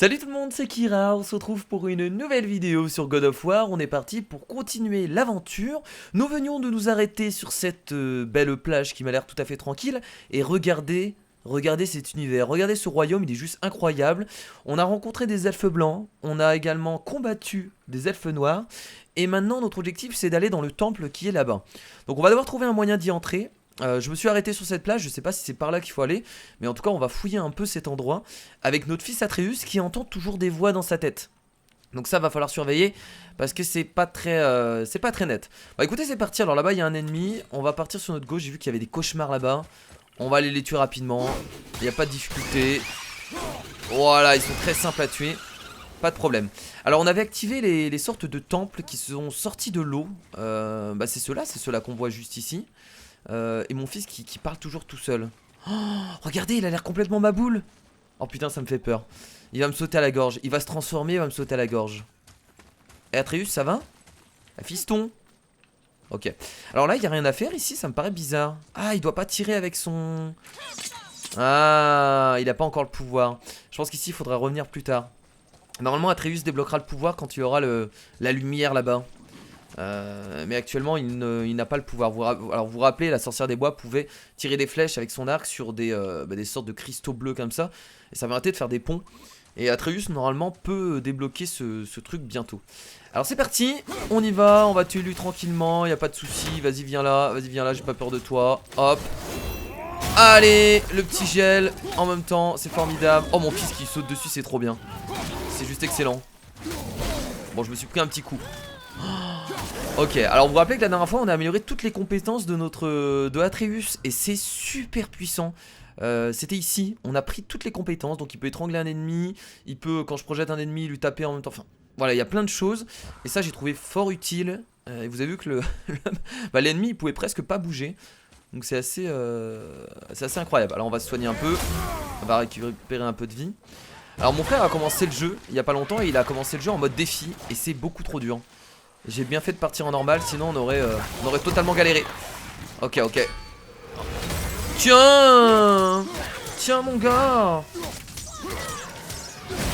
Salut tout le monde, c'est Kira, on se retrouve pour une nouvelle vidéo sur God of War. On est parti pour continuer l'aventure. Nous venions de nous arrêter sur cette belle plage qui m'a l'air tout à fait tranquille. Et regardez cet univers, regardez ce royaume, il est juste incroyable. On a rencontré des elfes blancs, on a également combattu des elfes noirs. Et maintenant notre objectif c'est d'aller dans le temple qui est là-bas. Donc on va devoir trouver un moyen d'y entrer. Je me suis arrêté sur cette plage, je sais pas si c'est par là qu'il faut aller, mais en tout cas on va fouiller un peu cet endroit avec notre fils Atreus qui entend toujours des voix dans sa tête. Donc ça va falloir surveiller parce que c'est pas très net. Bah écoutez, c'est parti. Alors là-bas il y a un ennemi, on va partir sur notre gauche, j'ai vu qu'il y avait des cauchemars là-bas. On va aller les tuer rapidement, il n'y a pas de difficulté. Voilà, ils sont très simples à tuer. Pas de problème. Alors on avait activé les sortes de temples qui sont sortis de l'eau. Bah c'est ceux-là qu'on voit juste ici. Et mon fils qui parle toujours tout seul. Oh, regardez, il a l'air complètement maboule. Oh putain, ça me fait peur. Il va me sauter à la gorge. Il va se transformer, il va me sauter à la gorge. Et Atreus, ça va? Ah, fiston. Ok. Alors là, il n'y a rien à faire ici, ça me paraît bizarre. Ah, il doit pas tirer avec son... Ah, il a pas encore le pouvoir. Je pense qu'ici, il faudra revenir plus tard. Normalement, Atreus débloquera le pouvoir quand il y aura la lumière là-bas. Mais actuellement il n'a pas le pouvoir. Alors vous vous rappelez, la sorcière des bois pouvait tirer des flèches avec son arc sur des sortes de cristaux bleus comme ça. Et ça permettait de faire des ponts. Et Atreus normalement peut débloquer ce truc bientôt. Alors c'est parti, on y va, on va tuer lui tranquillement, y a pas de souci. Vas-y viens là, j'ai pas peur de toi. Hop. Allez, le petit gel en même temps, c'est formidable. Oh mon fils qui saute dessus, c'est trop bien. C'est juste excellent. Bon, je me suis pris un petit coup. Ok, alors vous vous rappelez que la dernière fois on a amélioré toutes les compétences de Atreus et c'est super puissant. C'était ici, on a pris toutes les compétences, donc il peut étrangler un ennemi, il peut, quand je projette un ennemi, lui taper en même temps, enfin voilà, il y a plein de choses. Et ça j'ai trouvé fort utile. Et vous avez vu que l'ennemi il pouvait presque pas bouger. Donc c'est assez incroyable. Alors on va se soigner un peu, on va récupérer un peu de vie. Alors mon frère a commencé le jeu il y a pas longtemps et il a commencé le jeu en mode défi et c'est beaucoup trop dur. J'ai bien fait de partir en normal, sinon on aurait totalement galéré. Ok, ok. Tiens, tiens mon gars.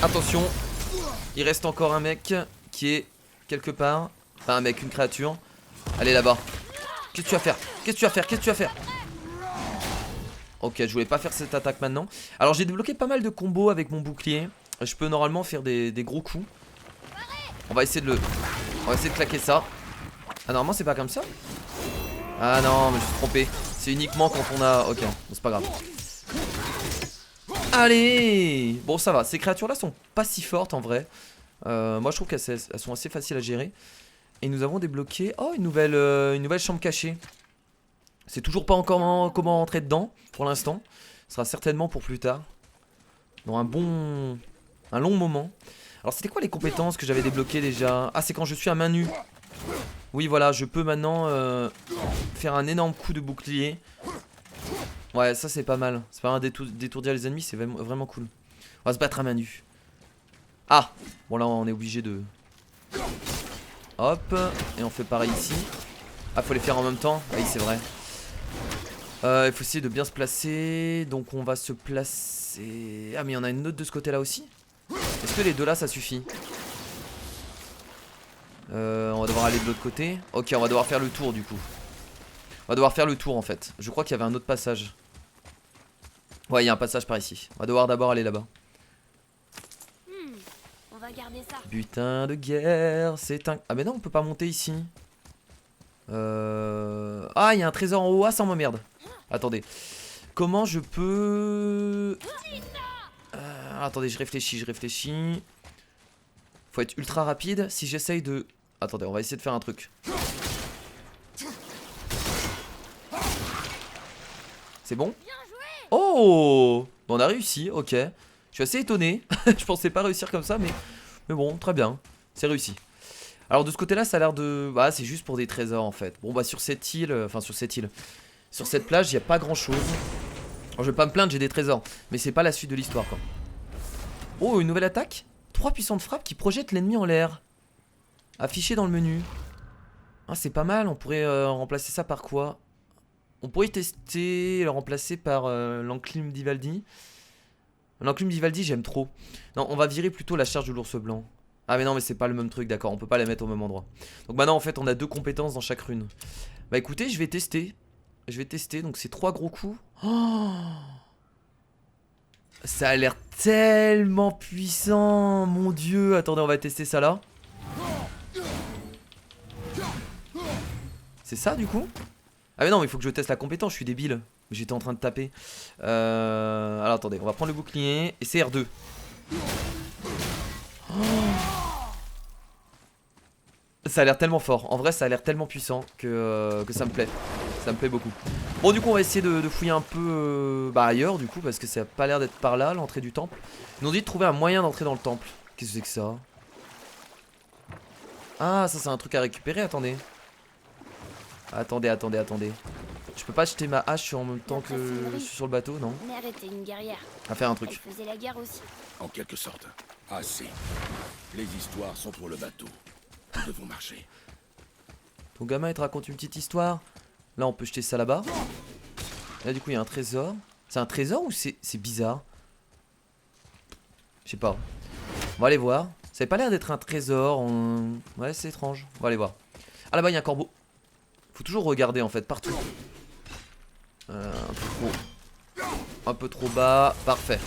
Attention, il reste encore un mec qui est quelque part. Enfin un mec, une créature. Allez là-bas. Qu'est-ce que tu vas faire? Qu'est-ce que tu vas faire? Qu'est-ce que tu vas faire? Ok, je voulais pas faire cette attaque maintenant. Alors j'ai débloqué pas mal de combos avec mon bouclier. Je peux normalement faire des gros coups. On va essayer de claquer ça. Ah normalement c'est pas comme ça. Ah non mais je suis trompé. C'est uniquement quand on a... Ok, bon, c'est pas grave. Allez. Bon ça va, ces créatures là sont pas si fortes en vrai. Moi je trouve qu'elles sont assez faciles à gérer. Et nous avons débloqué... Oh une nouvelle chambre cachée. C'est toujours pas encore comment entrer dedans pour l'instant. Ce sera certainement pour plus tard. Dans un long moment. Alors c'était quoi les compétences que j'avais débloquées déjà? Ah c'est quand je suis à main nue. Oui voilà, je peux maintenant faire un énorme coup de bouclier. Ouais ça c'est pas mal. C'est pas un détourdir les ennemis, c'est vraiment cool. On va se battre à main nue. Ah, bon là on est obligé de... Hop, et on fait pareil ici. Ah faut les faire en même temps. Oui c'est vrai. Il faut essayer de bien se placer. Donc on va se placer... Ah mais il y en a une autre de ce côté là aussi. Est-ce que les deux là ça suffit? On va devoir aller de l'autre côté. Ok, on va devoir faire le tour du coup. On va devoir faire le tour en fait. Je crois qu'il y avait un autre passage. Ouais, il y a un passage par ici. On va devoir d'abord aller là-bas. On va garder ça. Butin de guerre, c'est un... Ah mais non, on peut pas monter ici. Ah, il y a un trésor en haut. Ah, ça m'emmerde. Attendez. Comment je peux... Attendez, je réfléchis. Faut être ultra rapide. Si j'essaye de... Attendez, on va essayer de faire un truc. C'est bon? Oh! Bon, on a réussi, ok. Je suis assez étonné. Je pensais pas réussir comme ça, mais bon, très bien. C'est réussi. Alors de ce côté-là, ça a l'air de... Bah, c'est juste pour des trésors en fait. Bon, bah sur cette île... Enfin, sur cette plage, il n'y a pas grand-chose. Alors, je vais pas me plaindre, j'ai des trésors. Mais c'est pas la suite de l'histoire, quoi. Oh, une nouvelle attaque? 3 puissantes frappes qui projettent l'ennemi en l'air. Affiché dans le menu. Ah c'est pas mal, on pourrait remplacer ça par quoi? On pourrait tester le remplacer par l'enclume d'Ivaldi. L'enclume d'Ivaldi, j'aime trop. Non, on va virer plutôt la charge de l'ours blanc. Ah mais non, mais c'est pas le même truc, d'accord, on peut pas les mettre au même endroit. Donc maintenant en fait on a 2 compétences dans chaque rune. Bah écoutez, je vais tester. Donc c'est 3 gros coups. Oh, ça a l'air tellement puissant, mon dieu. Attendez, on va tester ça là. C'est ça du coup? Ah mais non, mais il faut que je teste la compétence, je suis débile. J'étais en train de taper. Alors attendez, on va prendre le bouclier. Et c'est R2. Oh, ça a l'air tellement fort. En vrai, ça a l'air tellement puissant que ça me plaît. Ça me plaît beaucoup. Bon, du coup, on va essayer de fouiller un peu ailleurs, du coup, parce que ça a pas l'air d'être par là, l'entrée du temple. Ils nous ont dit de trouver un moyen d'entrer dans le temple. Qu'est-ce que c'est que ça? Ah, ça, c'est un truc à récupérer. Attendez. Attendez. Je peux pas jeter ma hache en même temps que je suis sur le bateau, non? Mère était une guerrière. À faire un truc. Elle faisait la guerre aussi. En quelque sorte. Assez. Les histoires sont pour le bateau. Nous devons marcher. Ton gamin, il te raconte une petite histoire. Là, on peut jeter ça là-bas. Là, du coup, il y a un trésor. C'est un trésor ou c'est bizarre? Je sais pas. On va aller voir. Ça avait pas l'air d'être un trésor. Ouais, c'est étrange. On va aller voir. Ah, là-bas, il y a un corbeau. Faut toujours regarder, en fait, partout. Un peu trop bas. Parfait.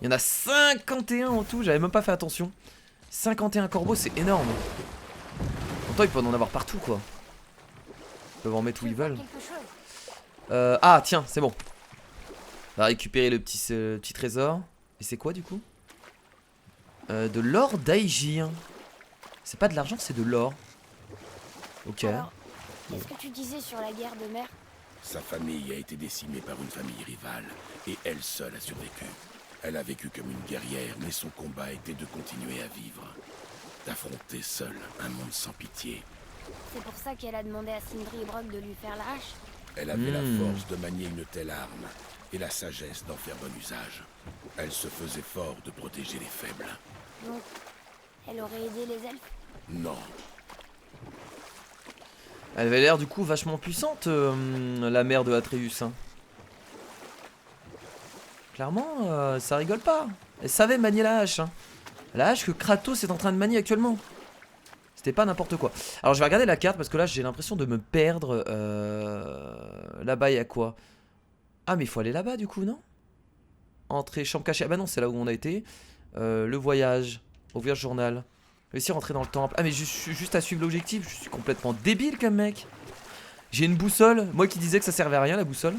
Il y en a 51 en tout. J'avais même pas fait attention. 51 corbeaux, c'est énorme. Pourtant, ils peuvent en avoir partout, quoi. Ils peuvent en mettre où ils veulent. Ah, tiens, c'est bon. On va récupérer le petit trésor. Et c'est quoi, du coup? De l'or d'Aegir. C'est pas de l'argent, c'est de l'or. Ok. Alors, qu'est-ce que tu disais sur la guerre de Mère? Sa famille a été décimée par une famille rivale, et elle seule a survécu. Elle a vécu comme une guerrière, mais son combat était de continuer à vivre. D'affronter seule un monde sans pitié. C'est pour ça qu'elle a demandé à Sindri et Brock de lui faire la hache. Elle avait la force de manier une telle arme, et la sagesse d'en faire bon usage. Elle se faisait fort de protéger les faibles. Donc, elle aurait aidé les elfes? Non. Elle avait l'air du coup vachement puissante, la mère de Atreus. Hein. Clairement, ça rigole pas. Elle savait manier la hache. Hein. La hache que Kratos est en train de manier actuellement. C'était pas n'importe quoi. Alors je vais regarder la carte parce que là j'ai l'impression de me perdre. Là-bas il y a quoi? Ah mais il faut aller là-bas du coup, non? Entrée, chambre cachée. Ah bah non, c'est là où on a été. Le voyage. Ouvrir journal. Réussir à rentrer dans le temple. Ah mais je suis juste à suivre l'objectif. Je suis complètement débile comme mec. J'ai une boussole. Moi qui disais que ça servait à rien la boussole.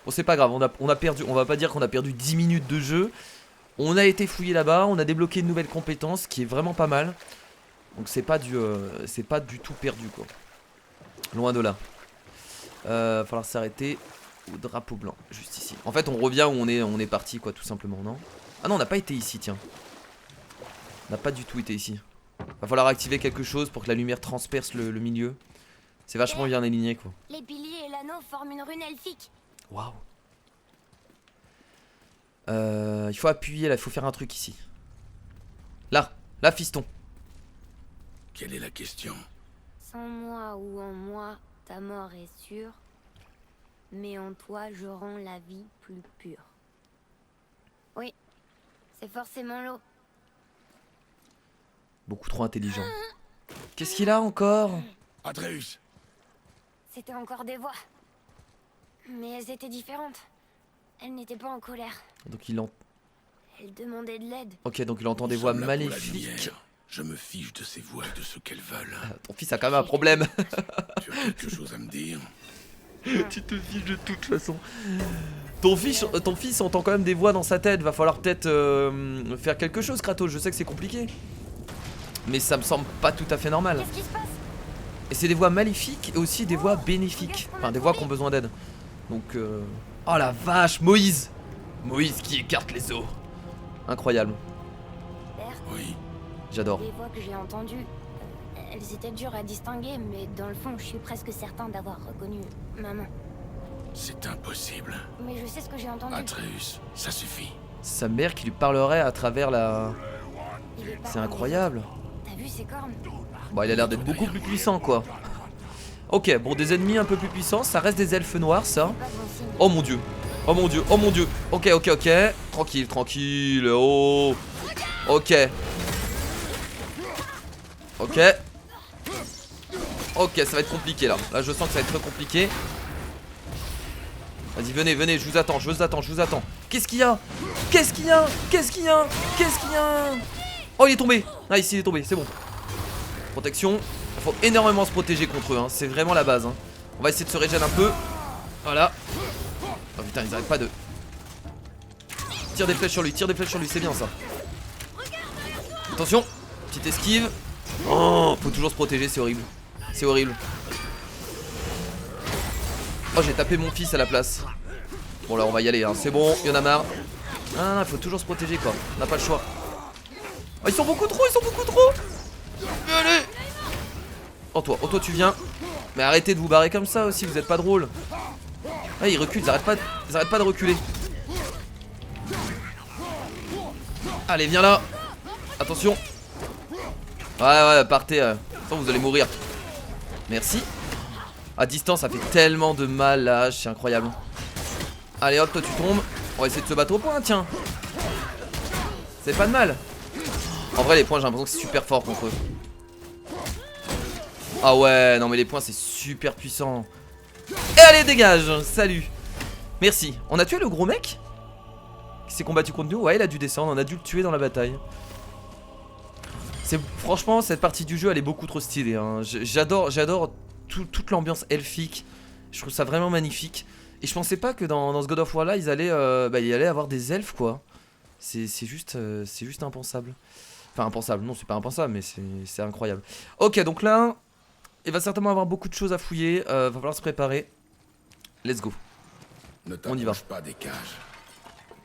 Bon c'est pas grave, on a perdu. On va pas dire qu'on a perdu 10 minutes de jeu. On a été fouillé là-bas. On a débloqué une nouvelle compétence qui est vraiment pas mal. Donc c'est pas du tout perdu quoi. Loin de là. Va falloir s'arrêter au drapeau blanc. Juste ici. En fait on revient où on est parti quoi tout simplement, non? Ah non on n'a pas été ici tiens. On n'a pas du tout été ici. Va falloir activer quelque chose pour que la lumière transperce le milieu. C'est vachement bien aligné quoi. Les piliers et l'anneau forment une rune elfique. Waouh. Il faut appuyer là, il faut faire un truc ici. Là fiston. Quelle est la question? Sans moi ou en moi, ta mort est sûre. Mais en toi, je rends la vie plus pure. Oui, c'est forcément l'eau. Beaucoup trop intelligent. Qu'est-ce qu'il a encore? Atreus! C'était encore des voix. Mais elles étaient différentes. Elles n'étaient pas en colère. Donc il entend. Elles demandaient de l'aide. Ok, donc il entend des voix Nous sommes là pour la maléfiques. lumière. Je me fiche de ces voix et de ce qu'elles veulent. Ton fils a quand même un problème. Tu as quelque chose à me dire? Tu te fiches de toute façon. Ton fils entend quand même des voix dans sa tête. Va falloir peut-être faire quelque chose, Kratos. Je sais que c'est compliqué. Mais ça me semble pas tout à fait normal. Qu'est-ce qui se passe? Et c'est des voix maléfiques et aussi des voix bénéfiques. Enfin, des voix qui ont besoin d'aide. Donc, oh la vache, Moïse! Moïse qui écarte les eaux. Incroyable. Père, Oui. J'adore. les voix que j'ai entendues, elles étaient dures à distinguer, mais dans le fond, je suis presque certain d'avoir reconnu maman. C'est impossible. Mais je sais ce que j'ai entendu. Atreus, ça suffit. Sa mère qui lui parlerait à travers la... Il est pas C'est comme incroyable. les autres. T'as vu ses cornes? Bon, il a l'air d'être beaucoup plus puissant, quoi. Ok, bon, des ennemis un peu plus puissants. Ça reste des elfes noirs, ça. Pas de bon signe. Oh mon dieu. Oh mon dieu, oh mon dieu. Ok, ok, ok. Tranquille, tranquille. Oh. Ok. Ok. Ok, ça va être compliqué là. Là, je sens que ça va être très compliqué. Vas-y, venez, venez, je vous attends, je vous attends, je vous attends. Qu'est-ce qu'il y a? Qu'est-ce qu'il y a? Qu'est-ce qu'il y a? Qu'est-ce qu'il y a? Oh, il est tombé. Ah, ici, il est tombé, c'est bon. Protection. Il faut énormément se protéger contre eux, hein. C'est vraiment la base, hein. On va essayer de se régénérer un peu. Voilà. Oh putain, ils arrêtent pas de... Tire des flèches sur lui, tire des flèches sur lui, c'est bien ça. Attention, petite esquive. Oh, faut toujours se protéger, c'est horrible. C'est horrible. Oh, j'ai tapé mon fils à la place. Bon, là, on va y aller, hein. C'est bon, il y en a marre. Ah, non, il faut toujours se protéger, quoi. On n'a pas le choix. Oh, ils sont beaucoup trop, ils sont beaucoup trop. Allez. Oh, toi, tu viens. Mais arrêtez de vous barrer comme ça aussi, vous êtes pas drôle. Ah, ils reculent, ils arrêtent pas de reculer. Allez, viens là. Attention. Ouais, partez. Sinon, vous allez mourir. Merci. À distance, ça fait tellement de mal là, c'est incroyable. Allez hop, toi tu tombes. On va essayer de se battre au point, tiens. C'est pas de mal. En vrai, les points, j'ai l'impression que c'est super fort contre eux. Ah ouais, non mais les points, c'est super puissant. Et allez, dégage. Salut. Merci. On a tué le gros mec qui s'est combattu contre nous. Ouais, il a dû descendre, on a dû le tuer dans la bataille. Franchement, cette partie du jeu, elle est beaucoup trop stylée, hein. J'adore toute l'ambiance elfique. Je trouve ça vraiment magnifique. Et je pensais pas que dans ce God of War là il allait avoir des elfes, quoi. C'est juste impensable. Enfin impensable, non c'est pas impensable, mais c'est incroyable. Ok, donc là il va certainement avoir beaucoup de choses à fouiller. Va falloir se préparer. Let's go. On y va. Pas des cages.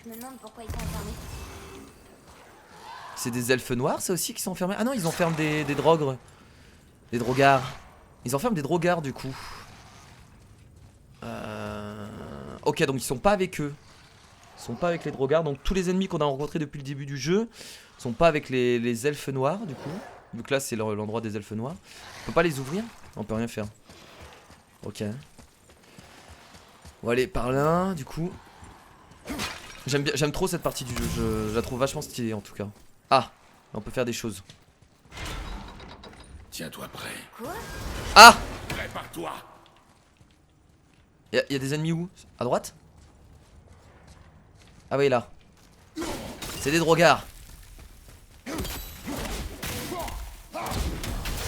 Je me demande pourquoi ils sont enfermés. C'est des elfes noirs, ça aussi, qui sont enfermés. Ah non, ils enferment des drogres. Des drogards. Ils enferment des drogards du coup. Ok, donc ils sont pas avec eux. Ils sont pas avec les drogards. Donc tous les ennemis qu'on a rencontrés depuis le début du jeu sont pas avec les elfes noirs du coup. Vu que là c'est l'endroit des elfes noirs. On peut pas les ouvrir? On peut rien faire. Ok. On va aller par là du coup. J'aime trop cette partie du jeu. Je la trouve vachement stylée en tout cas. Ah, on peut faire des choses. Tiens-toi prêt. Quoi? Ah! Prépare-toi. Y'a des ennemis où? À droite? Ah oui, là. C'est des drogards.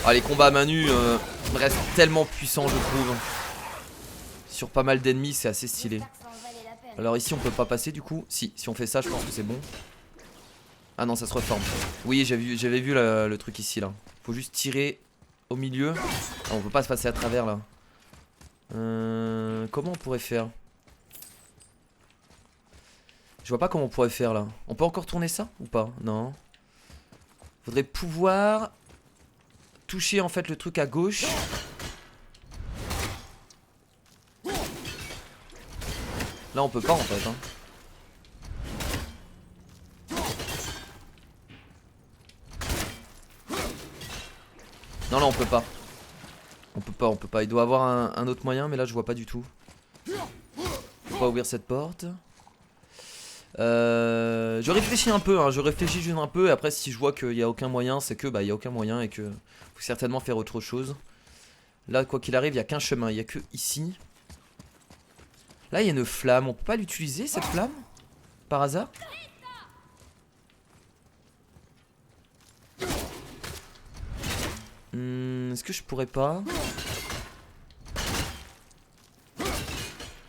Ah, les combats à main nue restent tellement puissants, je trouve. Sur pas mal d'ennemis, c'est assez stylé. Alors ici, on peut pas passer du coup. Si on fait ça, je pense que c'est bon. Ah non, ça se reforme. Oui, j'avais vu le truc ici, là. Faut juste tirer au milieu. Ah, on peut pas se passer à travers, là. Comment on pourrait faire? Je vois pas comment on pourrait faire là. On peut encore tourner ça ou pas? Non. Faudrait pouvoir toucher en fait le truc à gauche. Là on peut pas en fait, hein. Non là on peut pas. On peut pas. Il doit avoir un autre moyen, mais là je vois pas du tout. Faut pas ouvrir cette porte. Je réfléchis un peu, hein, je réfléchis juste un peu. Et après, si je vois qu'il n'y a aucun moyen, c'est que il y a aucun moyen et que faut certainement faire autre chose. Là, quoi qu'il arrive, il n'y a qu'un chemin. Il n'y a que ici. Là, il y a une flamme. On peut pas l'utiliser cette flamme? Par hasard? Est-ce que je pourrais pas?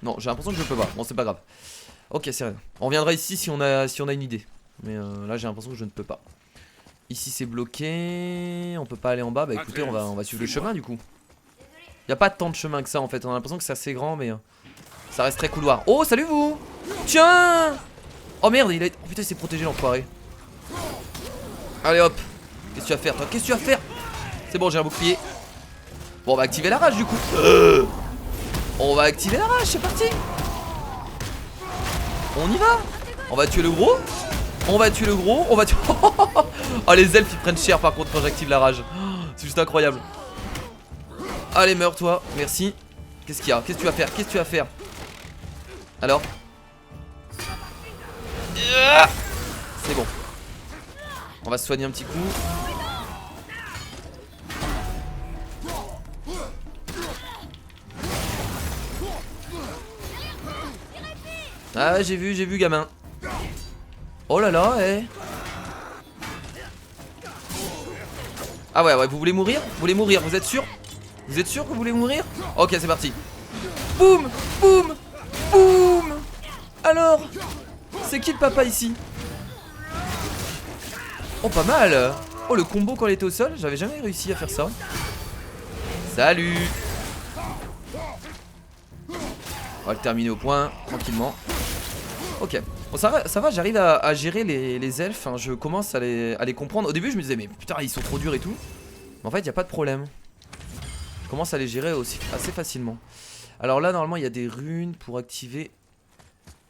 Non, j'ai l'impression que je peux pas. Bon, c'est pas grave. Ok, c'est rien. On reviendra ici si on a une idée. Mais là, j'ai l'impression que je ne peux pas. Ici, c'est bloqué. On peut pas aller en bas. Bah écoutez, on va suivre le chemin du coup. Y a pas tant de chemin que ça en fait. On a l'impression que c'est assez grand, mais ça reste très couloir. Oh, salut vous! Tiens! Oh merde, oh putain, il s'est protégé l'enfoiré. Allez hop. Qu'est-ce que tu vas faire toi? Qu'est-ce que tu vas faire? C'est bon, j'ai un bouclier. Bon, on va activer la rage du coup. On va activer la rage, c'est parti. On y va. On va tuer le gros. On va tuer le gros. On va tuer... Oh, les elfes ils prennent cher par contre quand j'active la rage. C'est juste incroyable. Allez, meurs toi. Merci. Qu'est-ce qu'il y a? Qu'est-ce que tu vas faire? Qu'est-ce que tu vas faire? Alors? C'est bon. On va se soigner un petit coup. Ah j'ai vu gamin. Oh là là, eh. Ah ouais, vous voulez mourir? Vous voulez mourir, vous êtes sûr? Vous êtes sûr que vous voulez mourir? Ok, c'est parti. Boum, boum, boum. Alors, c'est qui le papa ici? Oh, pas mal. Oh, le combo quand il était au sol, j'avais jamais réussi à faire ça. Salut. On va le terminer au point, tranquillement. Ok, bon, ça va, j'arrive à gérer les elfes, hein. Je commence à les comprendre. Au début je me disais mais putain ils sont trop durs et tout. Mais en fait il n'y a pas de problème. Je commence à les gérer aussi assez facilement. Alors là normalement il y a des runes pour activer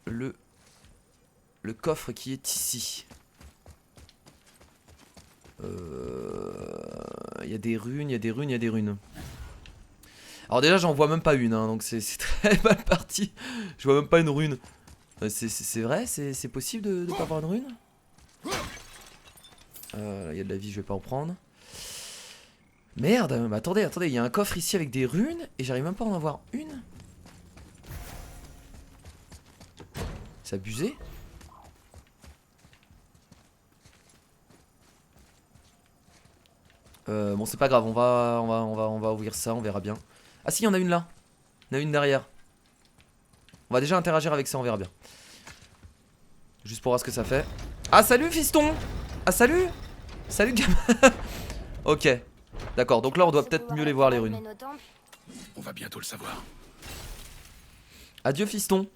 le coffre qui est ici. Il y a des runes, il y a des runes, il y a des runes. Alors déjà j'en vois même pas une, hein, donc c'est très mal parti. Je vois même pas une rune. C'est vrai, c'est possible de pas avoir une rune. Il y a de la vie, je vais pas en prendre. Merde, mais attendez, il y a un coffre ici avec des runes et j'arrive même pas à en avoir une. C'est abusé. Bon c'est pas grave, on va ouvrir ça, on verra bien. Ah si, il y en a une là. Il y en a une derrière. On va déjà interagir avec ça, on verra bien. Juste pour voir ce que ça fait. Ah salut fiston. Ah salut. Salut gamin. Ok. D'accord, donc là on doit peut-être mieux les voir les runes. On va bientôt le savoir. Adieu fiston.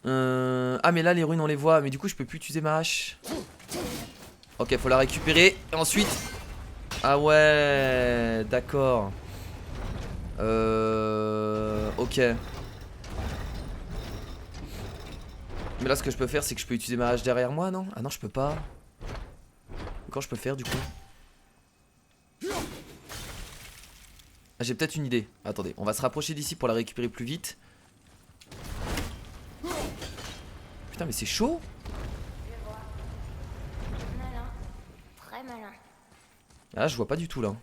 Ah mais là les runes on les voit. Mais du coup je peux plus utiliser ma hache. Ok, faut la récupérer. Et ensuite. Ah ouais. D'accord. Ok. Mais là ce que je peux faire c'est que je peux utiliser ma hache derrière moi, non? Ah non je peux pas. Quand je peux faire du coup? Ah, j'ai peut-être une idée. Attendez, on va se rapprocher d'ici pour la récupérer plus vite. Putain mais c'est chaud. Malin. Très malin. Ah je vois pas du tout là.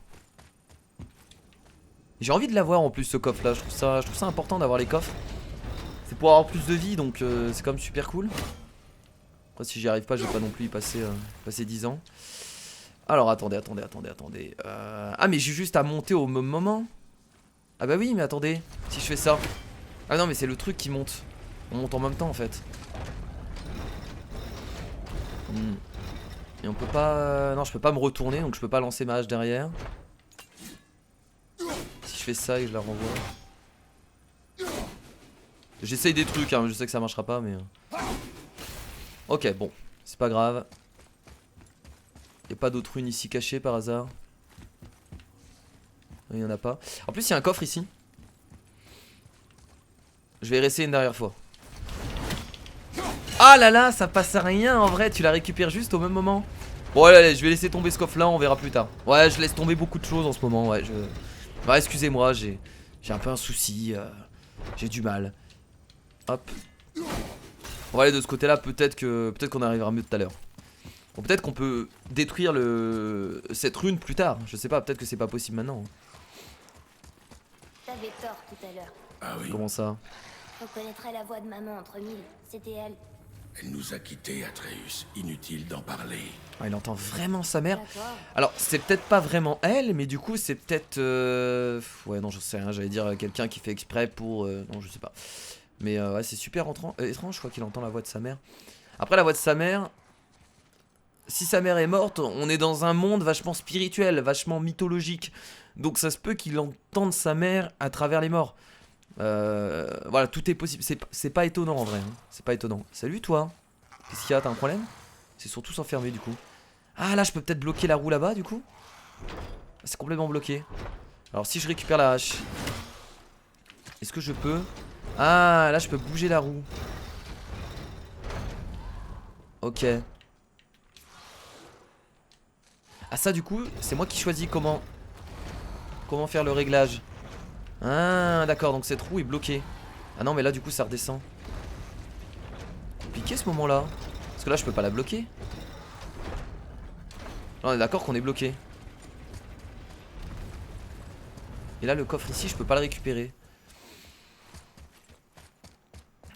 J'ai envie de l'avoir en plus ce coffre là. Je trouve ça important d'avoir les coffres. C'est pour avoir plus de vie donc c'est quand même super cool. Après si j'y arrive pas je vais pas non plus y passer 10 ans. Alors attendez. Ah mais j'ai juste à monter au même moment. Ah bah oui mais attendez. Si je fais ça. Ah non mais c'est le truc qui monte. On monte en même temps en fait. Et on peut pas... Non je peux pas me retourner donc je peux pas lancer ma hache derrière. Si je fais ça et que je la renvoie. J'essaye des trucs hein, je sais que ça marchera pas mais... Ok bon, c'est pas grave. Y'a pas d'autres runes ici cachées par hasard? Il y en a pas. En plus il y a un coffre ici. Je vais réessayer une dernière fois. Ah là là, ça passe à rien en vrai, tu la récupères juste au même moment. Bon allez, je vais laisser tomber ce coffre là, on verra plus tard. Ouais je laisse tomber beaucoup de choses en ce moment, ouais bah excusez-moi, j'ai un peu un souci, j'ai du mal. Hop. On va aller de ce côté là, peut-être qu'on arrivera mieux tout à l'heure. Bon peut-être qu'on peut détruire cette rune plus tard, je sais pas, peut-être que c'est pas possible maintenant. T'avais tort tout à l'heure. Ah oui. Comment ça? Reconnaîtrais la voix de maman entre mille. C'était elle. Elle nous a quittés, Atreus. Inutile d'en parler. Ah, il entend vraiment sa mère. D'accord. Alors c'est peut-être pas vraiment elle, mais du coup c'est peut-être... Ouais non je sais rien, j'allais dire quelqu'un qui fait exprès pour... Non je sais pas. Mais ouais c'est super étrange, je crois qu'il entend la voix de sa mère. Après la voix de sa mère... Si sa mère est morte, on est dans un monde vachement spirituel, vachement mythologique. Donc ça se peut qu'il entende sa mère à travers les morts. Voilà, tout est possible. C'est pas étonnant en vrai. Hein. C'est pas étonnant. Salut toi. Qu'est-ce qu'il y a? T'as un problème? C'est surtout s'enfermer du coup. Ah là, je peux peut-être bloquer la roue là-bas du coup. C'est complètement bloqué. Alors si je récupère la hache, est-ce que je peux? Ah là, je peux bouger la roue. Ok. Ah ça du coup c'est moi qui choisis comment faire le réglage. Ah d'accord, donc cette roue est bloquée. Ah non mais là du coup ça redescend. Compliqué ce moment là. Est-ce que là je peux pas la bloquer. Là, on est d'accord qu'on est bloqué. Et là le coffre ici je peux pas le récupérer.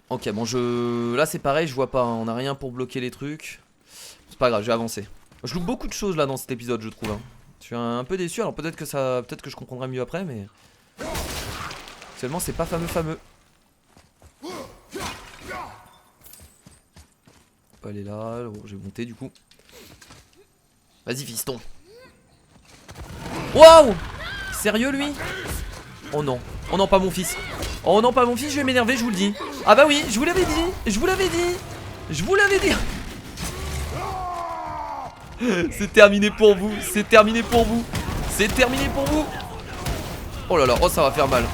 Ok bon là c'est pareil je vois pas hein. On a rien pour bloquer les trucs. C'est pas grave je vais avancer. Je loupe beaucoup de choses là dans cet épisode je trouve hein. Je suis un peu déçu alors peut-être que je comprendrai mieux après mais actuellement c'est pas fameux. Pas aller là, oh, je vais monter du coup. Vas-y fiston. Waouh! Sérieux lui? Oh non, oh non pas mon fils. Oh non pas mon fils, je vais m'énerver, je vous le dis. Ah bah oui, je vous l'avais dit. C'est terminé pour vous. Oh là là, oh ça va faire mal.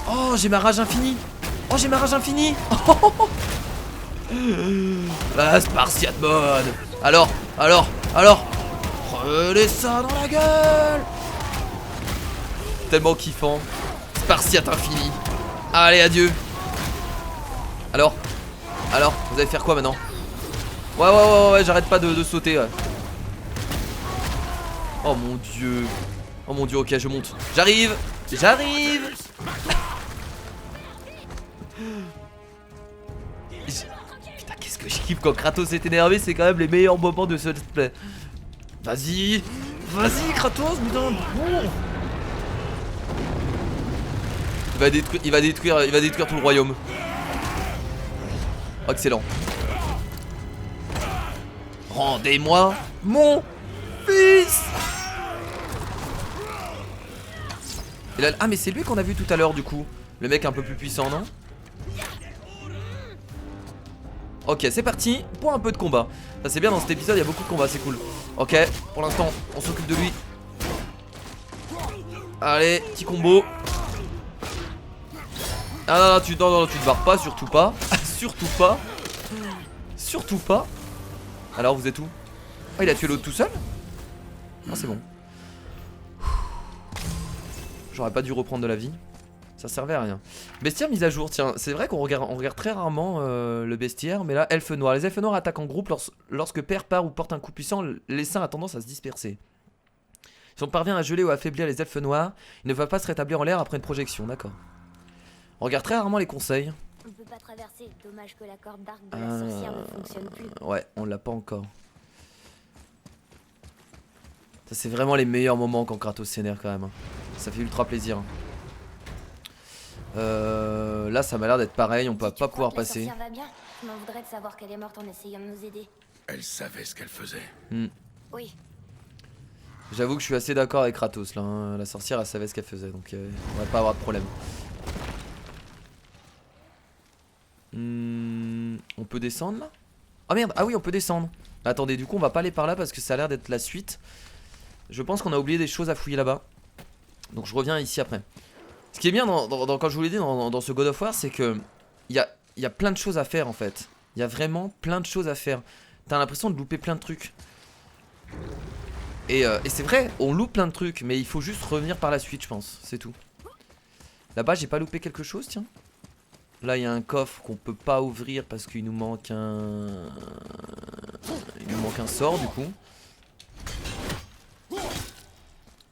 Oh j'ai ma rage infinie. La Spartiate mode. Alors prenez ça dans la gueule. Tellement kiffant. Spartiate infini. Allez adieu. Alors vous allez faire quoi maintenant? Ouais j'arrête pas de sauter ouais. Oh mon dieu, ok je monte. J'arrive. Putain qu'est-ce que je kiffe quand Kratos est énervé. C'est quand même les meilleurs moments de ce let's play. Vas-y Kratos, putain bon. Il va détruire tout le royaume. Oh, excellent. Rendez-moi mon fils. Et là, ah mais c'est lui qu'on a vu tout à l'heure du coup. Le mec un peu plus puissant non? Ok c'est parti pour un peu de combat. Ça c'est bien dans cet épisode il y a beaucoup de combats c'est cool. Ok pour l'instant on s'occupe de lui. Allez petit combo. Ah non, tu te barres pas, surtout pas. Surtout pas. Alors vous êtes où? Oh il a tué l'autre tout seul? Ah c'est bon. J'aurais pas dû reprendre de la vie. Ça servait à rien. Bestiaire mise à jour, tiens, c'est vrai qu'on regarde très rarement le bestiaire. Mais là, elfes noirs. Les elfes noirs attaquent en groupe lorsque père part ou porte un coup puissant. L'essaim a tendance à se disperser. Si on parvient à geler ou à affaiblir les elfes noirs, ils ne peuvent pas se rétablir en l'air après une projection, d'accord. On regarde très rarement les conseils. On peut pas traverser, dommage que la corde d'arc de la sorcière ne fonctionne plus. Ouais, on l'a pas encore. Ça c'est vraiment les meilleurs moments quand Kratos s'énerve quand même hein. Ça fait ultra plaisir. Là ça m'a l'air d'être pareil, on peut pas pouvoir passer. Va bien, je m'en voudrais de savoir qu'elle est morte en essayant de nous aider. Elle savait ce qu'elle faisait. Oui. J'avoue que je suis assez d'accord avec Kratos là hein. La sorcière elle savait ce qu'elle faisait donc on va pas avoir de problème. On peut descendre là? Ah merde, ah oui on peut descendre. Attendez du coup on va pas aller par là parce que ça a l'air d'être la suite. Je pense qu'on a oublié des choses à fouiller là-bas. Donc je reviens ici après. Ce qui est bien quand je vous l'ai dit dans ce God of War c'est que il y a plein de choses à faire en fait. Il y a vraiment plein de choses à faire. T'as l'impression de louper plein de trucs. Et c'est vrai, on loupe plein de trucs. Mais il faut juste revenir par la suite je pense, c'est tout. Là-bas j'ai pas loupé quelque chose tiens. Là il y a un coffre qu'on peut pas ouvrir parce qu'il nous manque un... Il nous manque un sort du coup.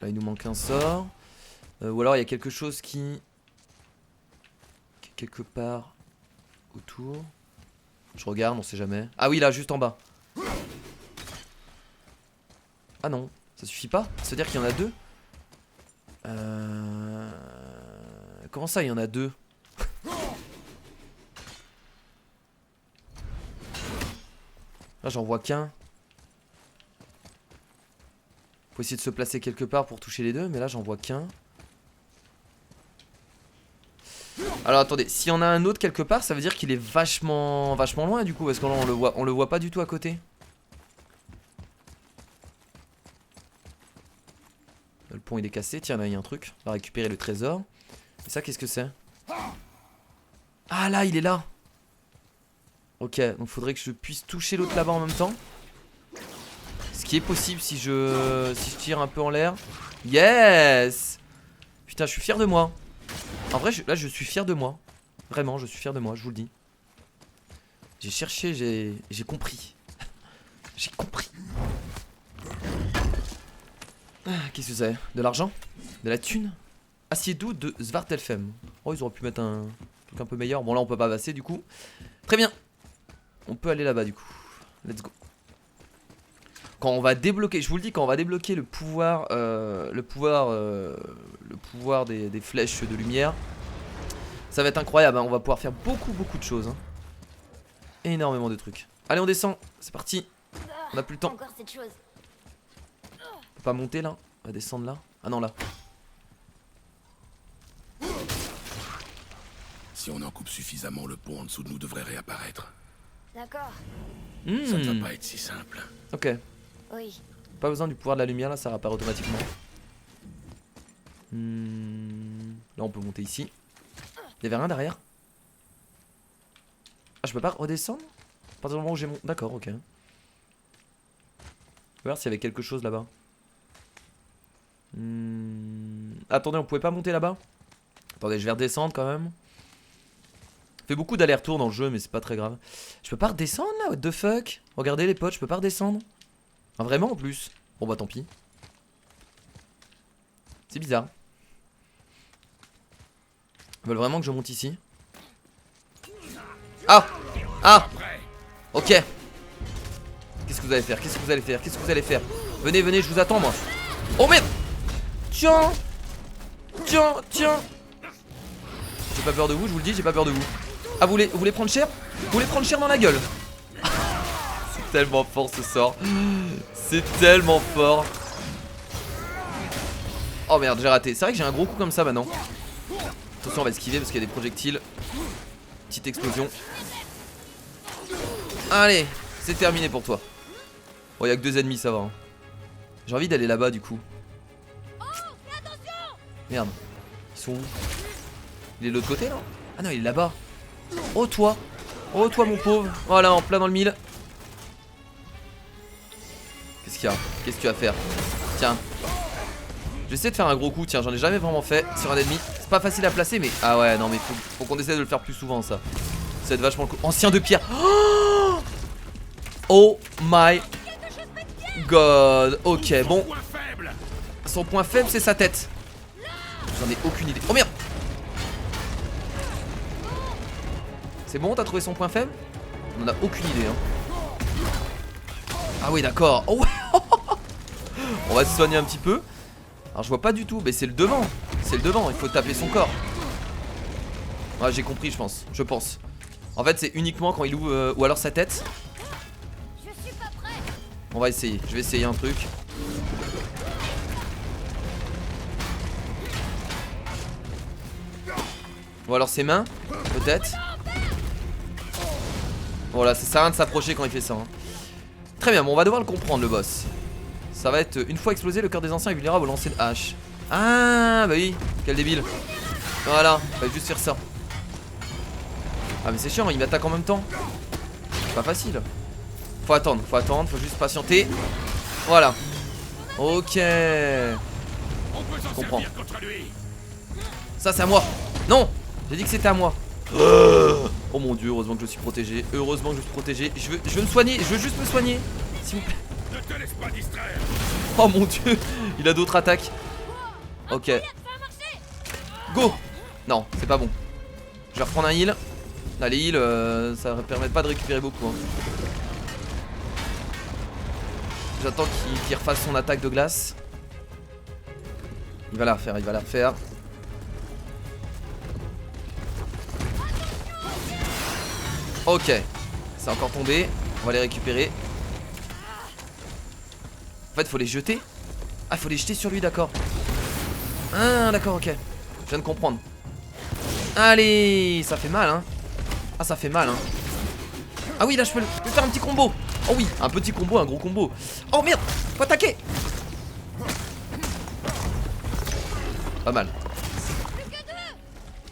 Là il nous manque un sort. Ou alors il y a quelque chose qui... quelque part autour. Je regarde, on sait jamais. Ah oui là juste en bas. Ah non, ça suffit pas. Ça veut dire qu'il y en a deux. Comment ça il y en a deux? Là j'en vois qu'un. Faut essayer de se placer quelque part pour toucher les deux. Mais là j'en vois qu'un. Alors attendez, s'il y en a un autre quelque part, ça veut dire qu'il est vachement loin du coup. Parce qu'on le voit pas du tout à côté. Le pont il est cassé, tiens là il y a un truc. On va récupérer le trésor. Et ça qu'est-ce que c'est? Ah là il est là. Ok, donc faudrait que je puisse toucher l'autre là-bas en même temps. Ce qui est possible si je tire un peu en l'air. Yes. Putain je suis fier de moi. En vrai là je suis fier de moi. Vraiment je suis fier de moi, je vous le dis. J'ai cherché, j'ai compris. J'ai compris. Ah, qu'est-ce que c'est? De l'argent? De la thune? Acier doux de Svartalfheim. Oh, ils auraient pu mettre un truc un peu meilleur. Bon, là, on peut pas passer du coup. Très bien. On peut aller là-bas du coup. Let's go. Quand on va débloquer, je vous le dis, quand on va débloquer le pouvoir, des flèches de lumière, ça va être incroyable. Hein. On va pouvoir faire beaucoup de choses. Hein. Énormément de trucs. Allez, on descend. C'est parti. On a plus le temps. Encore cette chose. On peut pas monter là. On va descendre là. Ah non, là. Si on en coupe suffisamment, le pont en dessous de nous devrait réapparaître. D'accord. Ça ne va pas être si simple. Ok. Oui. Pas besoin du pouvoir de la lumière là, ça réapparaît automatiquement. Là, on peut monter ici. Il y avait rien derrière. Ah, je peux pas redescendre? À partir du moment où j'ai mon. D'accord, ok. Je vais voir s'il y avait quelque chose là-bas. Attendez, on pouvait pas monter là-bas? Attendez, je vais redescendre quand même. Je fais beaucoup d'allers-retours dans le jeu, mais c'est pas très grave. Je peux pas redescendre là? What the fuck? Regardez les potes, je peux pas redescendre. Ah, vraiment en plus? Bon bah tant pis. C'est bizarre. Ils veulent vraiment que je monte ici. Ah! Ah! Ok. Qu'est-ce que vous allez faire? Qu'est-ce que vous allez faire? Qu'est-ce que vous allez faire? Venez, venez, je vous attends moi. Oh merde! Tiens! Tiens, tiens! J'ai pas peur de vous, je vous le dis, j'ai pas peur de vous. Ah, vous voulez prendre cher? Vous voulez prendre cher dans la gueule? C'est tellement fort ce sort. C'est tellement fort. Oh merde, j'ai raté. C'est vrai que j'ai un gros coup comme ça maintenant. Attention, on va esquiver parce qu'il y a des projectiles. Petite explosion. Allez, c'est terminé pour toi. Bon, il y a que 2 ennemis, ça va. Hein. J'ai envie d'aller là-bas du coup. Merde. Ils sont où? Il est de l'autre côté là? Ah non, il est là-bas. Oh toi. Oh toi mon pauvre. Voilà, en plein dans le mille. Qu'est-ce qu'il y a? Qu'est-ce que tu vas faire? Tiens. Je vais essayer de faire un gros coup. Tiens, j'en ai jamais vraiment fait sur un ennemi. C'est pas facile à placer, mais. Ah ouais, non, mais faut qu'on essaie de le faire plus souvent, ça. Ça va être vachement cool. Ancien de pierre. Oh my god. Ok, bon. Son point faible, c'est sa tête. J'en ai aucune idée. Oh merde. C'est bon, t'as trouvé son point faible? On en a aucune idée, hein. Ah oui, d'accord. Oh ouais. On va se soigner un petit peu. Alors je vois pas du tout, mais c'est le devant. C'est le devant, il faut taper son corps. Ouais, j'ai compris, je pense. Je pense. En fait, c'est uniquement quand il ouvre ou alors sa tête. On va essayer. Je vais essayer un truc. Ou alors ses mains, peut-être. Voilà, ça sert à rien de s'approcher quand il fait ça. Hein. Très bien, bon, on va devoir le comprendre, le boss. Ça va être une fois explosé, le cœur des anciens est vulnérable au lancer de hache. Ah, bah oui, quel débile. Voilà, fallait juste faire ça. Ah, mais c'est chiant, il m'attaque en même temps. C'est pas facile. Faut attendre, faut juste patienter. Voilà. Ok. Je comprends. Ça, c'est à moi. Non, j'ai dit que c'était à moi. Oh mon dieu, heureusement que je suis protégé. Heureusement que je suis protégé. Je veux me soigner, je veux juste me soigner. S'il vous plaît. Ne te laisse pas distraire. Oh mon dieu, il a d'autres attaques. Ok. Go. Non, c'est pas bon. Je vais reprendre un heal. Là, les heals, ça ne permet pas de récupérer beaucoup. Hein. J'attends qu'il refasse son attaque de glace. Il va la refaire, il va la refaire. Ok, c'est encore tombé. On va les récupérer. En fait, faut les jeter. Ah, faut les jeter sur lui, d'accord. Ah, d'accord, ok. Je viens de comprendre. Allez, ça fait mal, hein. Ah, ça fait mal, hein. Ah oui, là, je peux faire un petit combo. Oh oui, un petit combo, un gros combo. Oh merde, faut attaquer. Pas mal.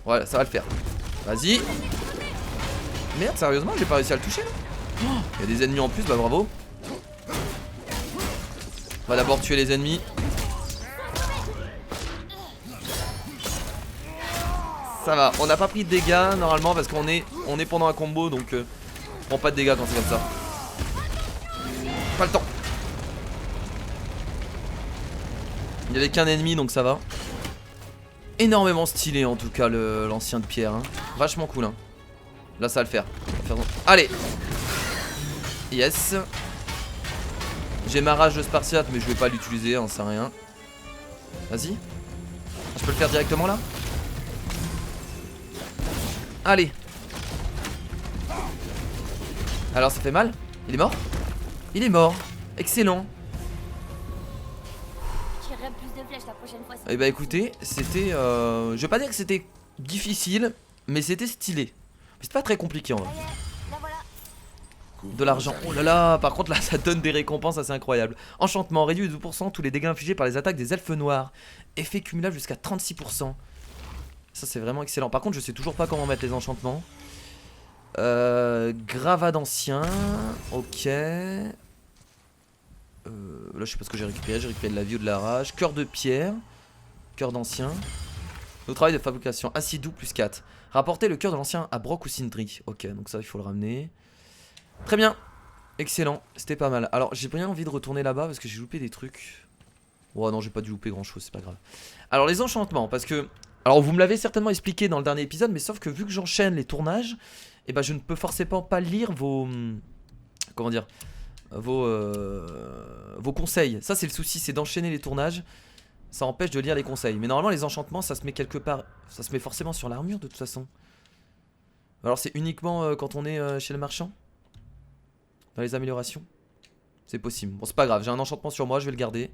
Voilà, ça va le faire. Vas-y. Merde, sérieusement, j'ai pas réussi à le toucher là. Il y a des ennemis en plus, bah bravo. On va d'abord tuer les ennemis. Ça va, on n'a pas pris de dégâts normalement parce qu'on est pendant un combo, donc on prend pas de dégâts quand c'est comme ça. Il y avait qu'un ennemi donc ça va. Énormément stylé en tout cas l'ancien de pierre hein. Vachement cool hein. Là ça va le faire. Allez. Yes. J'ai ma rage de Spartiate mais je vais pas l'utiliser hein, c'est rien. Vas-y. Je peux le faire directement là. Allez. Alors ça fait mal. Il est mort. Il est mort. Excellent. Plus de flèches la prochaine fois. Et bah écoutez, c'était je vais pas dire que c'était difficile, mais c'était stylé. C'est pas très compliqué en vrai. De l'argent. Oh là là, par contre là ça donne des récompenses assez incroyables. Enchantement, réduit de 12% tous les dégâts infligés par les attaques des elfes noirs. Effet cumulable jusqu'à 36%. Ça c'est vraiment excellent. Par contre je sais toujours pas comment mettre les enchantements. Gravat d'ancien. Ok. Là je sais pas ce que j'ai récupéré de la vie ou de la rage. Cœur de pierre. Cœur d'ancien. Au travail de fabrication. Acidou plus 4. Rapporter le cœur de l'ancien à Brock ou Sindri. Ok donc ça il faut le ramener. Très bien. Excellent. C'était pas mal. Alors j'ai bien envie de retourner là-bas parce que j'ai loupé des trucs. Oh non j'ai pas dû louper grand chose, c'est pas grave. Alors les enchantements parce que... Alors vous me l'avez certainement expliqué dans le dernier épisode. Mais sauf que vu que j'enchaîne les tournages, et bah je ne peux forcément pas lire vos... Comment dire, vos conseils. Ça c'est le souci, c'est d'enchaîner les tournages. Ça empêche de lire les conseils. Mais normalement les enchantements ça se met quelque part. Ça se met forcément sur l'armure de toute façon. Alors c'est uniquement quand on est chez le marchand. Dans les améliorations. C'est possible. Bon c'est pas grave, j'ai un enchantement sur moi, je vais le garder.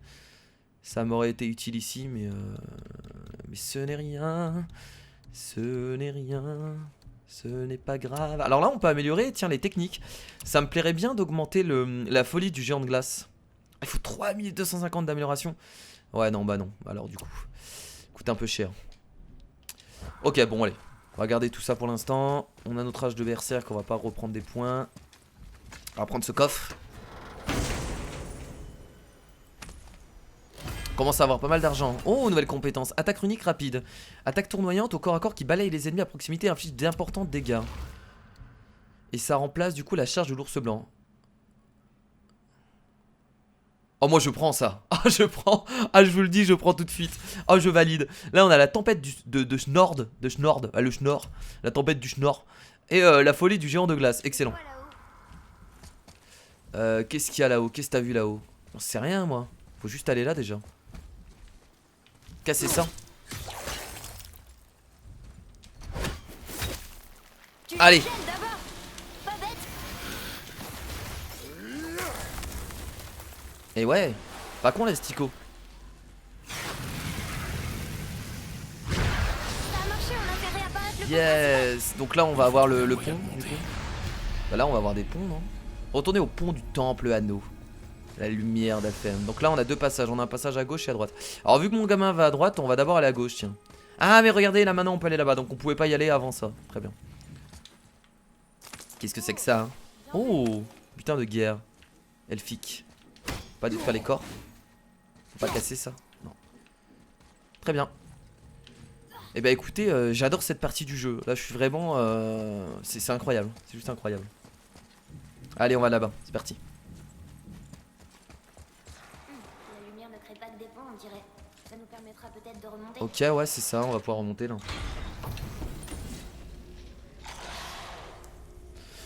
Ça m'aurait été utile ici mais ce n'est rien. Ce n'est rien. Ce n'est pas grave. Alors là on peut améliorer, tiens les techniques. Ça me plairait bien d'augmenter la folie du géant de glace. Il faut 3250 d'amélioration. Ouais non bah non. Alors du coup coûte un peu cher. Ok bon allez. On va garder tout ça pour l'instant. On a notre âge de berserk, on va pas reprendre des points. On va prendre ce coffre. On commence à avoir pas mal d'argent. Oh nouvelle compétence. Attaque runique rapide. Attaque tournoyante au corps à corps qui balaye les ennemis à proximité et inflige d'importants dégâts. Et ça remplace du coup la charge de l'ours blanc. Oh moi je prends ça. Ah je prends. Ah je vous le dis je prends tout de suite. Oh je valide. Là on a la tempête de Snord. De Snord. Ah le Schnorr. La tempête du Schnorr. Et la folie du géant de glace. Excellent. Qu'est-ce qu'il y a là-haut? Qu'est-ce que t'as vu là-haut? J'en sais rien moi. Faut juste aller là déjà. Casser ça. Allez. Et ouais. Pas con les stico. Yes. Donc là on va avoir le pont du coup. Bah là on va avoir des ponts non? Retournez au pont du temple anneau. La lumière d'Alphen. Donc là on a deux passages, on a un passage à gauche et à droite. Alors vu que mon gamin va à droite, on va d'abord aller à gauche tiens. Ah mais regardez là maintenant on peut aller là-bas. Donc on pouvait pas y aller avant ça. Très bien. Qu'est-ce que c'est que ça hein? Oh putain de guerre elfique. Pas détruire les corps. Faut pas casser ça. Non. Très bien. Et bah écoutez j'adore cette partie du jeu. Là je suis vraiment c'est incroyable. C'est juste incroyable. Allez on va là-bas, c'est parti. La lumière ne crée pas de dépôt on dirait. Ça nous permettra peut-être de remonter. Ok ouais c'est ça, on va pouvoir remonter là.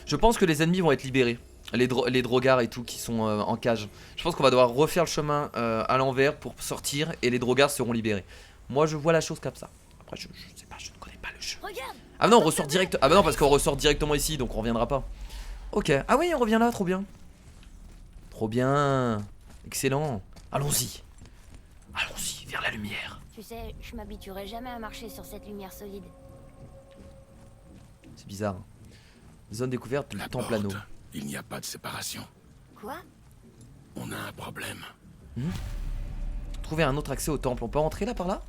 Je pense que les ennemis vont être libérés. Les drogards et tout qui sont en cage. Je pense qu'on va devoir refaire le chemin à l'envers pour sortir et les drogards seront libérés. Moi je vois la chose comme ça. Après je sais pas, je ne connais pas le jeu. Regarde. Ah non on ressort direct. Ah bah non parce qu'on ressort directement ici donc on reviendra pas. Ok, ah oui on revient là, trop bien. Trop bien. Excellent. Allons-y. Allons-y, vers la lumière. Tu sais, je m'habituerai jamais à marcher sur cette lumière solide. C'est bizarre. Zone découverte du La temple anneau. porte. Il n'y a pas de séparation. Quoi? On a un problème. Trouver un autre accès au temple. On peut rentrer là par là?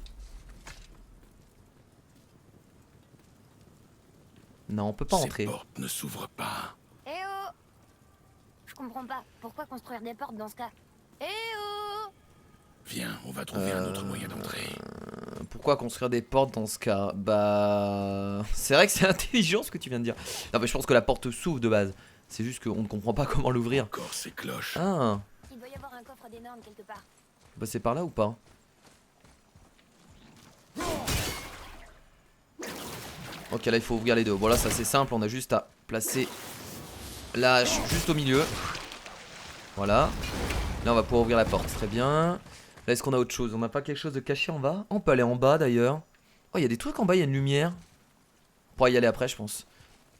Non, on peut pas Ces rentrer. portes ne s'ouvrent pas. Eh oh! Je comprends pas. Pourquoi construire des portes dans ce cas? Eh oh! Viens, on va trouver un autre moyen d'entrer. Pourquoi construire des portes dans ce cas? Bah... C'est vrai que c'est intelligent ce que tu viens de dire. Non mais je pense que la porte s'ouvre de base. C'est juste qu'on ne comprend pas comment l'ouvrir. Encore ces cloches. Ah, Il doit y avoir un coffre d'énorme quelque part. bah c'est par là ou pas? Ok, là il faut ouvrir les deux. Bon là c'est assez simple, on a juste à placer la hache juste au milieu. Voilà. Là on va pouvoir ouvrir la porte, très bien. Là est-ce qu'on a autre chose? On n'a pas quelque chose de caché en bas? On peut aller en bas d'ailleurs. Oh il y a des trucs en bas, il y a une lumière. On pourra y aller après je pense.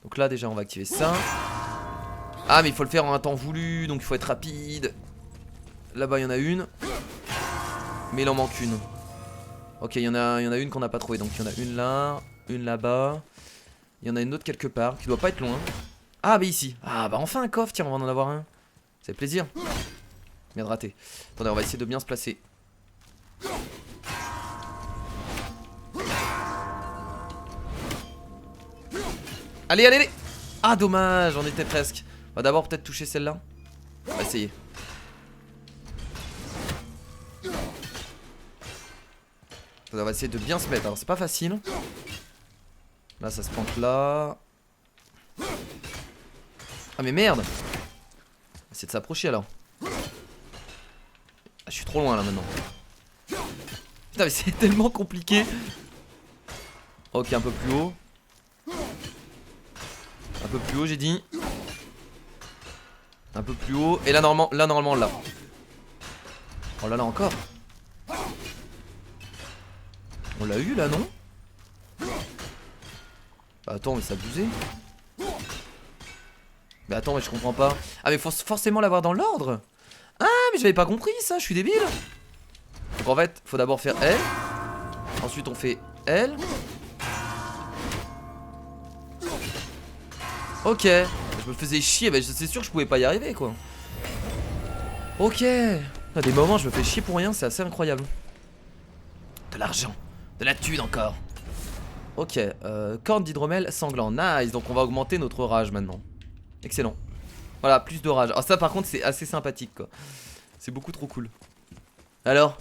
Donc là déjà on va activer ça. Ah mais il faut le faire en un temps voulu, donc il faut être rapide. Là-bas il y en a une. Mais il en manque une. Ok, il y en a une qu'on n'a pas trouvée. Donc il y en a une là, une là-bas. Il y en a une autre quelque part qui doit pas être loin. Ah bah ici. Ah bah enfin un coffre, tiens on va en avoir un. Ça fait plaisir. Merde raté. Attendez, on va essayer de bien se placer. Allez, allez, allez. Ah dommage, on était presque. On va d'abord peut-être toucher celle-là. On va essayer. On va essayer de bien se mettre. Alors c'est pas facile. Là ça se plante là. Ah mais merde. On va essayer de s'approcher alors. Ah, je suis trop loin là maintenant. Putain mais c'est tellement compliqué. Ok, un peu plus haut. Un peu plus haut j'ai dit. Un peu plus haut. Et là normalement là. Oh là là encore. On l'a eu là non? Bah attends mais c'est abusé. Mais attends mais je comprends pas. Ah mais faut forcément l'avoir dans l'ordre. Ah mais j'avais pas compris ça, je suis débile. Donc en fait faut d'abord faire L. Ensuite on fait L. Ok. Je me faisais chier, mais c'est sûr que je pouvais pas y arriver quoi. Ok. À des moments je me fais chier pour rien, c'est assez incroyable. De l'argent. De la thune encore. Ok, corne d'hydromel sanglant. Nice, donc on va augmenter notre rage maintenant. Excellent. Voilà, plus de rage. Alors ça par contre c'est assez sympathique quoi. C'est beaucoup trop cool. Alors,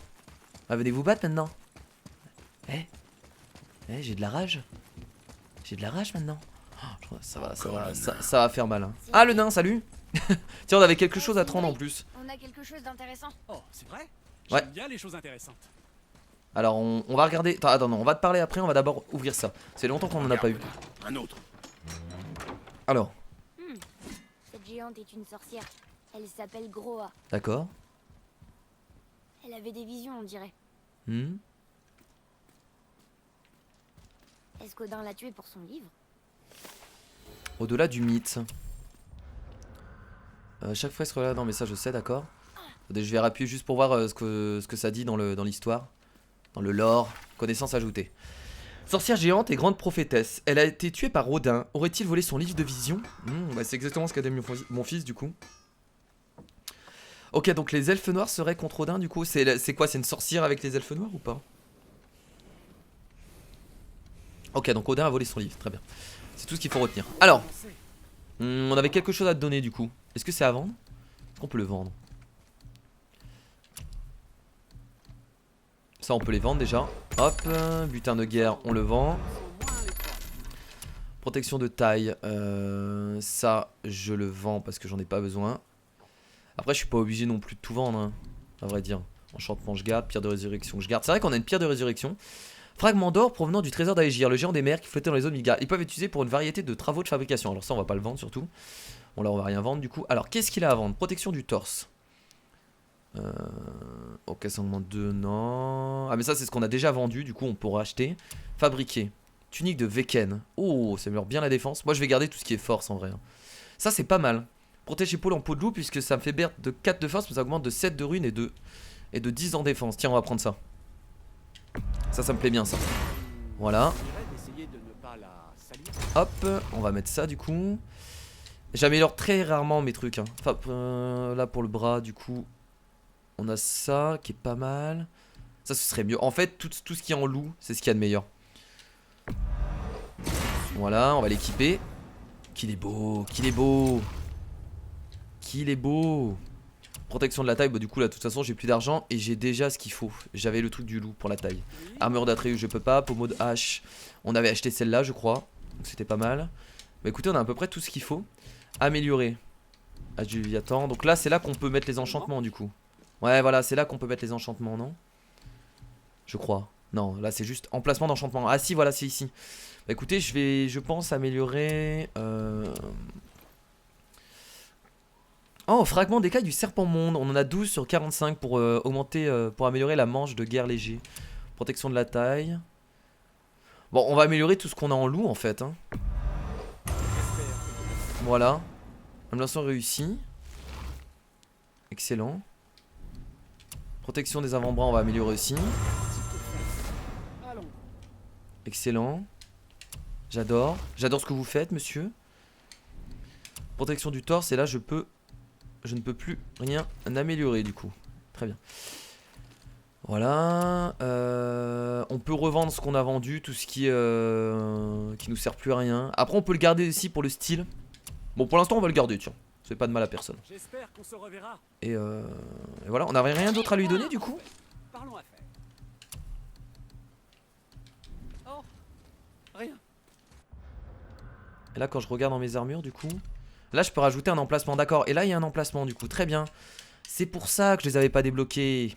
venez vous battre maintenant. J'ai de la rage. J'ai de la rage maintenant. Oh, ça va faire mal hein. Ah le nain, salut. Tiens, on avait quelque chose à te rendre en plus. On a quelque chose d'intéressant. Oh, c'est vrai? Ouais. J'aime bien les choses intéressantes. Alors on va regarder. Attends, non, on va te parler après, on va d'abord ouvrir ça. C'est longtemps qu'on en a pas eu. Un autre. Alors, Cette géante est une sorcière. Elle s'appelle Groa. d'accord. Elle avait des visions, on dirait. Est-ce qu'Odin l'a tuée pour son livre? Au-delà du mythe. Chaque fresque là, non mais ça je sais, d'accord. Je vais appuyer juste pour voir ce que ça dit dans l'histoire. Dans le lore. Connaissance ajoutée. Sorcière géante et grande prophétesse. Elle a été tuée par Odin. Aurait-il volé son livre de vision? Bah c'est exactement ce qu'a dit mon fils du coup. Ok, donc les elfes noirs seraient contre Odin du coup. C'est quoi? C'est une sorcière avec les elfes noirs ou pas? Ok, donc Odin a volé son livre, très bien. C'est tout ce qu'il faut retenir. Alors, on avait quelque chose à te donner du coup. Est-ce que c'est à vendre? Est-ce qu'on peut le vendre? Ça on peut les vendre déjà. Hop, butin de guerre, on le vend. Protection de taille, ça je le vends parce que j'en ai pas besoin. Après je suis pas obligé non plus de tout vendre hein, à vrai dire. Enchantement je garde, pierre de résurrection je garde. C'est vrai qu'on a une pierre de résurrection. Fragment d'or provenant du trésor d'Aegir, le géant des mers qui flottait dans les eaux de Midgard. Ils peuvent être utilisés pour une variété de travaux de fabrication. Alors ça on va pas le vendre surtout. Bon là on va rien vendre du coup. Alors qu'est-ce qu'il a à vendre? Protection du torse. Ok, ça augmente 2, non. Ah mais ça c'est ce qu'on a déjà vendu, du coup on pourra acheter. Fabriquer. Tunique de Veken. Oh, ça améliore bien la défense. Moi je vais garder tout ce qui est force en vrai. Ça c'est pas mal. Protège épaule en peau de loup puisque ça me fait perdre de 4 de force, mais ça augmente de 7 de rune et de 10 en défense. Tiens, on va prendre ça. Ça me plaît bien ça. Voilà. Hop, on va mettre ça du coup. J'améliore très rarement mes trucs hein. Enfin, là pour le bras du coup on a ça qui est pas mal. Ça ce serait mieux. En fait tout ce qui est en loup c'est ce qu'il y a de meilleur. Voilà, on va l'équiper. Qu'il est beau, qu'il est beau. Qu'il est beau. Protection de la taille, bah du coup là de toute façon j'ai plus d'argent et j'ai déjà ce qu'il faut. J'avais le truc du loup pour la taille. Armure d'Atreus je peux pas, pommeau de hache. On avait acheté celle-là je crois. Donc c'était pas mal. Bah écoutez on a à peu près tout ce qu'il faut. Améliorer. Adjuviatan. Donc là c'est là qu'on peut mettre les enchantements du coup. Ouais voilà c'est là qu'on peut mettre les enchantements non? Je crois. Non, là c'est juste emplacement d'enchantement. Ah si, voilà, c'est ici. Bah écoutez, je pense, améliorer... Oh, fragment d'écaille du serpent monde. On en a 12 sur 45 pour augmenter, pour améliorer la manche de guerre léger. Protection de la taille. Bon, on va améliorer tout ce qu'on a en loup en fait. Hein. Voilà. Amélioration réussie. Excellent. Protection des avant-bras, on va améliorer aussi. Excellent. J'adore. J'adore ce que vous faites, monsieur. Protection du torse, et là je ne peux plus rien améliorer du coup. Très bien. Voilà. On peut revendre ce qu'on a vendu, tout ce qui nous sert plus à rien. Après on peut le garder aussi pour le style. Bon pour l'instant on va le garder, tiens. C'est pas de mal à personne. J'espère qu'on se reverra. Et voilà, on n'avait rien d'autre à lui donner du coup. Parlons affaires. Oh, rien. Et là quand je regarde dans mes armures du coup, là je peux rajouter un emplacement, d'accord. Et là il y a un emplacement du coup, très bien. C'est pour ça que je les avais pas débloqués.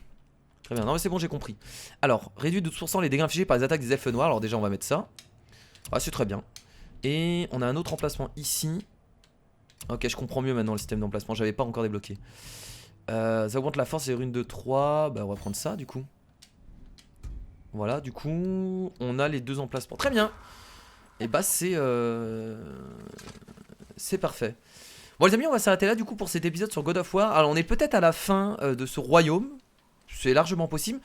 Très bien, non mais c'est bon, j'ai compris. Alors, réduit de 12% les dégâts infligés par les attaques des elfes noirs. Alors déjà on va mettre ça. Ah c'est très bien. Et on a un autre emplacement ici. Ok, je comprends mieux maintenant le système d'emplacement, j'avais pas encore débloqué. Ça augmente la force et runes de 3. Bah on va prendre ça du coup. Voilà, du coup on a les deux emplacements. Très bien. Et bah c'est parfait. Bon les amis, on va s'arrêter là du coup pour cet épisode sur God of War. Alors on est peut-être à la fin de ce royaume. C'est largement possible.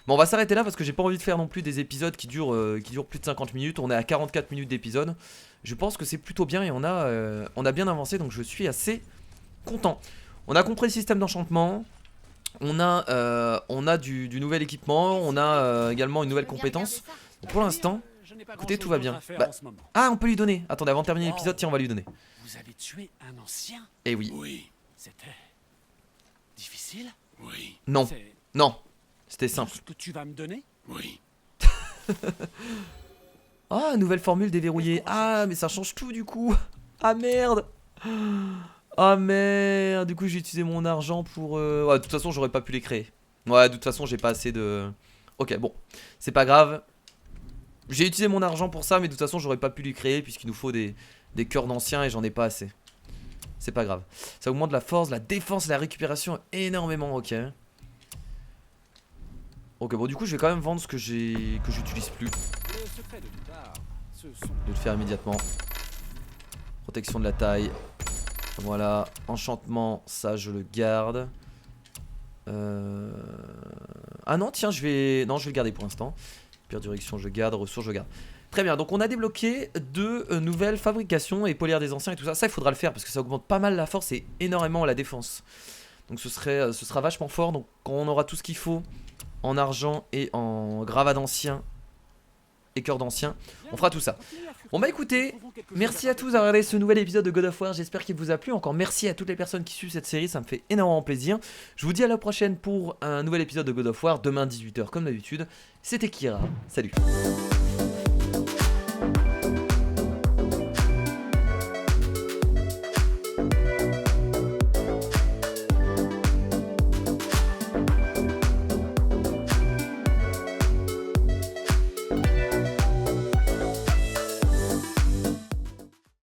Mais on va s'arrêter là parce que j'ai pas envie de faire non plus des épisodes qui durent plus de 50 minutes. On est à 44 minutes d'épisode. Je pense que c'est plutôt bien et on a bien avancé, donc je suis assez content. On a compris le système d'enchantement. On a du nouvel équipement. On a également une nouvelle compétence. Donc pour l'instant, écoutez, tout va bien. Bah, ah, on peut lui donner. Attendez, avant de terminer l'épisode, tiens, on va lui donner. Vous avez tué un ancien? Eh oui. Oui, C'était difficile? oui, Non, C'est non. C'était tout simple. ce que tu vas me donner? oui. Ah, nouvelle formule déverrouillée. Ah, mais ça change tout du coup. Ah merde. Ah merde. Du coup, j'ai utilisé mon argent pour... Ouais, de toute façon, j'aurais pas pu les créer. Ouais, de toute façon, j'ai pas assez de... Ok, bon. C'est pas grave. J'ai utilisé mon argent pour ça, mais de toute façon, j'aurais pas pu les créer puisqu'il nous faut des cœurs d'anciens et j'en ai pas assez. C'est pas grave. Ça augmente la force, la défense, la récupération énormément, ok. Ok, bon, du coup, je vais quand même vendre ce que j'utilise plus. Le secret de l'art, ce sont... Je vais le faire immédiatement. Protection de la taille. Voilà. Enchantement, ça je le garde. Ah non, tiens, je vais le garder pour l'instant. Pire direction, je garde. Ressources, je garde. Très bien, donc on a débloqué deux nouvelles fabrications et polières des anciens et tout ça. Ça, il faudra le faire parce que ça augmente pas mal la force et énormément la défense. Donc ce sera vachement fort. Donc quand on aura tout ce qu'il faut en argent et en gravats d'anciens et cœur d'ancien, on fera tout ça. Bon bah écoutez, merci à tous d'avoir regardé ce nouvel épisode de God of War, j'espère qu'il vous a plu. Encore merci à toutes les personnes qui suivent cette série, ça me fait énormément plaisir. Je vous dis à la prochaine pour un nouvel épisode de God of War, demain 18 h comme d'habitude. C'était Kira, salut.